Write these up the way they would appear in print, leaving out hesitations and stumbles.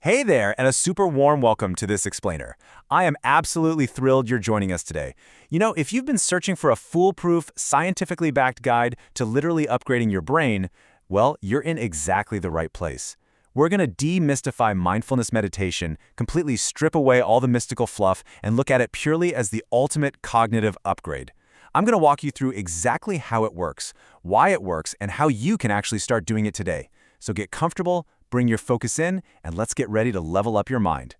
Hey there, and a super warm welcome to this explainer. I am absolutely thrilled you're joining us today. If you've been searching for a foolproof, scientifically backed guide to literally upgrading your brain, well, you're in exactly the right place. We're going to demystify mindfulness meditation, completely strip away all the mystical fluff, and look at it purely as the ultimate cognitive upgrade. I'm going to walk you through exactly how it works, why it works, and how you can actually start doing it today. So get comfortable, bring your focus in, and let's get ready to level up your mind.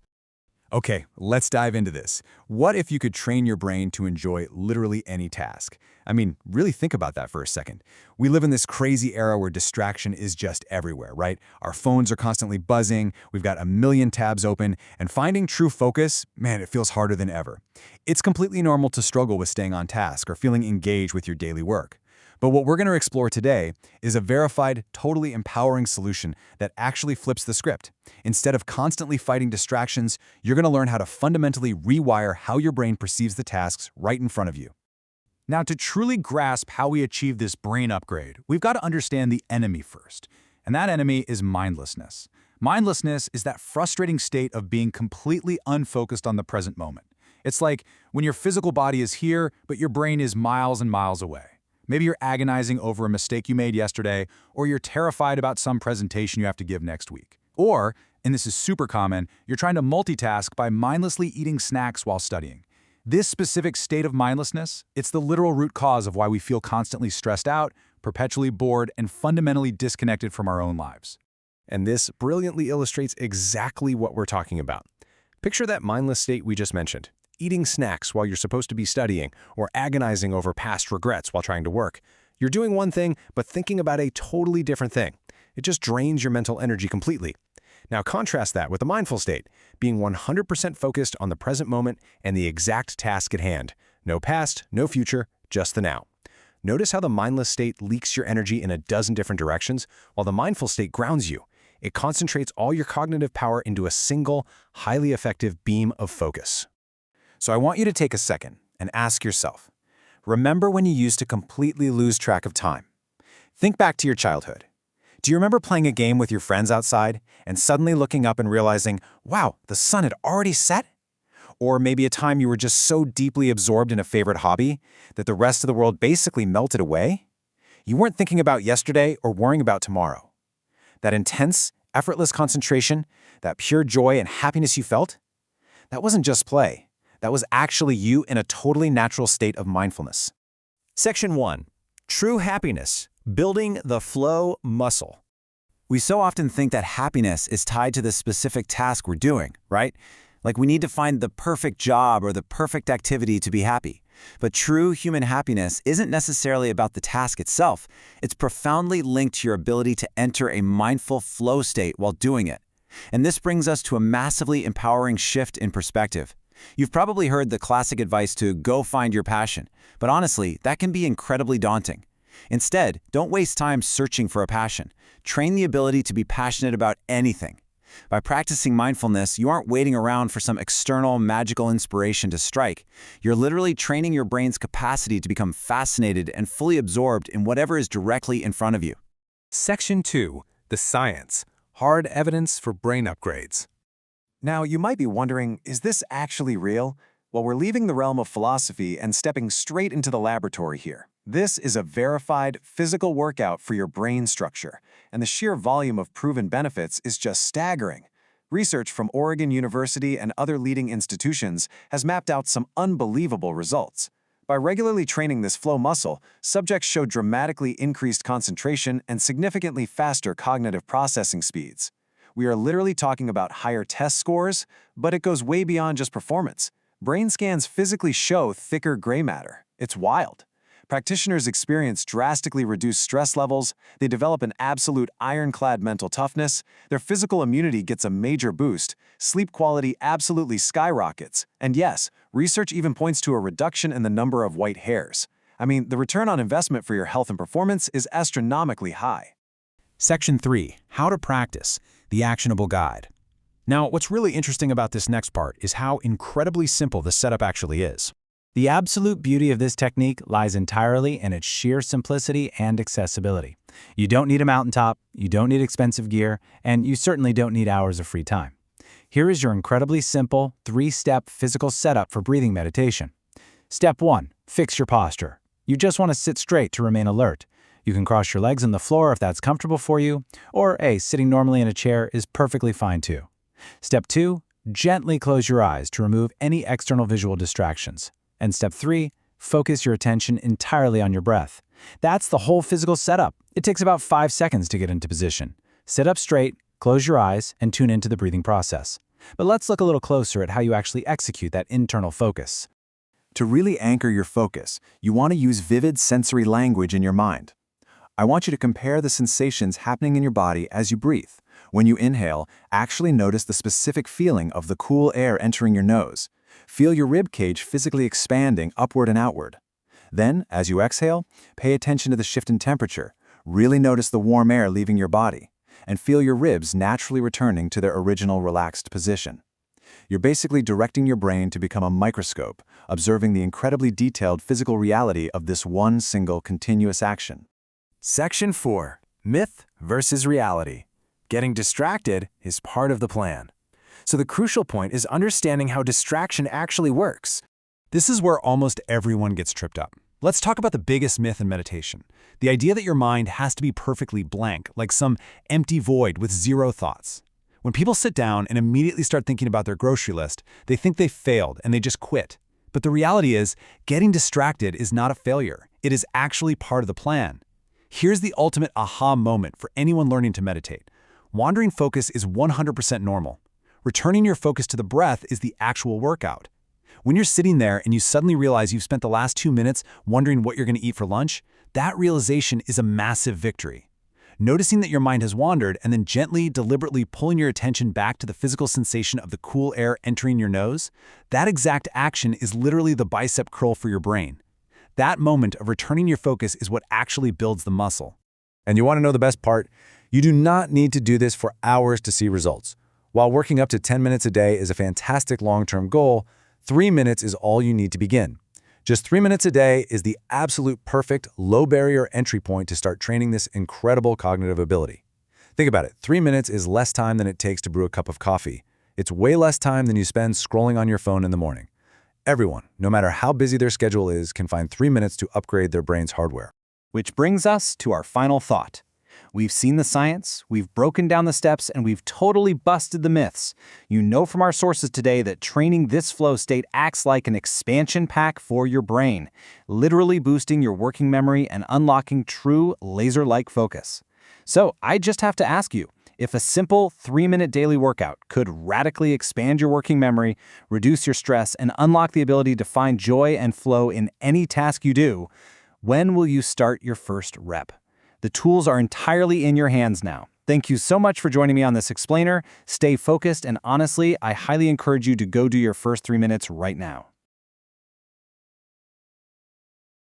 Okay, let's dive into this. What if you could train your brain to enjoy literally any task? I mean, really think about that for a second. We live in this crazy era where distraction is just everywhere, right? Our phones are constantly buzzing, we've got a million tabs open, and finding true focus, man, it feels harder than ever. It's completely normal to struggle with staying on task or feeling engaged with your daily work. But what we're going to explore today is a verified, totally empowering solution that actually flips the script. Instead of constantly fighting distractions, you're going to learn how to fundamentally rewire how your brain perceives the tasks right in front of you. Now, to truly grasp how we achieve this brain upgrade, we've got to understand the enemy first. And that enemy is mindlessness. Mindlessness is that frustrating state of being completely unfocused on the present moment. It's like when your physical body is here, but your brain is miles and miles away. Maybe you're agonizing over a mistake you made yesterday, or you're terrified about some presentation you have to give next week. Or, and this is super common, you're trying to multitask by mindlessly eating snacks while studying. This specific state of mindlessness, it's the literal root cause of why we feel constantly stressed out, perpetually bored, and fundamentally disconnected from our own lives. And this brilliantly illustrates exactly what we're talking about. Picture that mindless state we just mentioned. Eating snacks while you're supposed to be studying, or agonizing over past regrets while trying to work. You're doing one thing, but thinking about a totally different thing. It just drains your mental energy completely. Now contrast that with the mindful state, being 100% focused on the present moment and the exact task at hand. No past, no future, just the now. Notice how the mindless state leaks your energy in a dozen different directions, while the mindful state grounds you. It concentrates all your cognitive power into a single, highly effective beam of focus. So I want you to take a second and ask yourself, remember when you used to completely lose track of time? Think back to your childhood. Do you remember playing a game with your friends outside and suddenly looking up and realizing, wow, the sun had already set? Or maybe a time you were just so deeply absorbed in a favorite hobby that the rest of the world basically melted away? You weren't thinking about yesterday or worrying about tomorrow. That intense, effortless concentration, that pure joy and happiness you felt, that wasn't just play. That was actually you in a totally natural state of mindfulness. Section 1. True happiness. Building the flow muscle. We so often think that happiness is tied to the specific task we're doing, right? Like we need to find the perfect job or the perfect activity to be happy. But true human happiness isn't necessarily about the task itself. It's profoundly linked to your ability to enter a mindful flow state while doing it. And this brings us to a massively empowering shift in perspective. You've probably heard the classic advice to go find your passion, but honestly, that can be incredibly daunting. Instead, don't waste time searching for a passion. Train the ability to be passionate about anything. By practicing mindfulness, you aren't waiting around for some external, magical inspiration to strike. You're literally training your brain's capacity to become fascinated and fully absorbed in whatever is directly in front of you. Section 2. The science. Hard evidence for brain upgrades. Now, you might be wondering, is this actually real? Well, we're leaving the realm of philosophy and stepping straight into the laboratory here. This is a verified physical workout for your brain structure, and the sheer volume of proven benefits is just staggering. Research from Oregon University and other leading institutions has mapped out some unbelievable results. By regularly training this flow muscle, subjects show dramatically increased concentration and significantly faster cognitive processing speeds. We are literally talking about higher test scores, but it goes way beyond just performance. Brain scans physically show thicker gray matter. It's wild. Practitioners experience drastically reduced stress levels, they develop an absolute ironclad mental toughness, their physical immunity gets a major boost, sleep quality absolutely skyrockets, and yes, research even points to a reduction in the number of white hairs. I mean, the return on investment for your health and performance is astronomically high. Section 3. How to practice. The actionable guide. Now, what's really interesting about this next part is how incredibly simple the setup actually is. The absolute beauty of this technique lies entirely in its sheer simplicity and accessibility. You don't need a mountaintop, you don't need expensive gear, and you certainly don't need hours of free time. Here is your incredibly simple, 3-step physical setup for breathing meditation. Step 1. Fix your posture. You just want to sit straight to remain alert. You can cross your legs on the floor if that's comfortable for you, or sitting normally in a chair is perfectly fine too. Step 2. Gently close your eyes to remove any external visual distractions. And Step 3. Focus your attention entirely on your breath. That's the whole physical setup. It takes about 5 seconds to get into position. Sit up straight, close your eyes, and tune into the breathing process. But let's look a little closer at how you actually execute that internal focus. To really anchor your focus, you want to use vivid sensory language in your mind. I want you to compare the sensations happening in your body as you breathe. When you inhale, actually notice the specific feeling of the cool air entering your nose. Feel your rib cage physically expanding upward and outward. Then, as you exhale, pay attention to the shift in temperature. Really notice the warm air leaving your body, and feel your ribs naturally returning to their original relaxed position. You're basically directing your brain to become a microscope, observing the incredibly detailed physical reality of this one single continuous action. Section 4. Myth versus reality. Getting distracted is part of the plan. So the crucial point is understanding how distraction actually works. This is where almost everyone gets tripped up. Let's talk about the biggest myth in meditation. The idea that your mind has to be perfectly blank, like some empty void with zero thoughts. When people sit down and immediately start thinking about their grocery list, they think they failed and they just quit. But the reality is, getting distracted is not a failure. It is actually part of the plan. Here's the ultimate aha moment for anyone learning to meditate. Wandering focus is 100% normal. Returning your focus to the breath is the actual workout. When you're sitting there and you suddenly realize you've spent the last 2 minutes wondering what you're going to eat for lunch, that realization is a massive victory. Noticing that your mind has wandered and then gently, deliberately pulling your attention back to the physical sensation of the cool air entering your nose, that exact action is literally the bicep curl for your brain. That moment of returning your focus is what actually builds the muscle. And you want to know the best part? You do not need to do this for hours to see results. While working up to 10 minutes a day is a fantastic long-term goal, 3 minutes is all you need to begin. Just 3 minutes a day is the absolute perfect low-barrier entry point to start training this incredible cognitive ability. Think about it. 3 minutes is less time than it takes to brew a cup of coffee. It's way less time than you spend scrolling on your phone in the morning. Everyone, no matter how busy their schedule is, can find 3 minutes to upgrade their brain's hardware. Which brings us to our final thought. We've seen the science, we've broken down the steps, and we've totally busted the myths. You know from our sources today that training this flow state acts like an expansion pack for your brain, literally boosting your working memory and unlocking true laser-like focus. So I just have to ask you, if a simple 3-minute daily workout could radically expand your working memory, reduce your stress, and unlock the ability to find joy and flow in any task you do, when will you start your first rep? The tools are entirely in your hands now. Thank you so much for joining me on this explainer. Stay focused, and honestly, I highly encourage you to go do your first 3 minutes right now.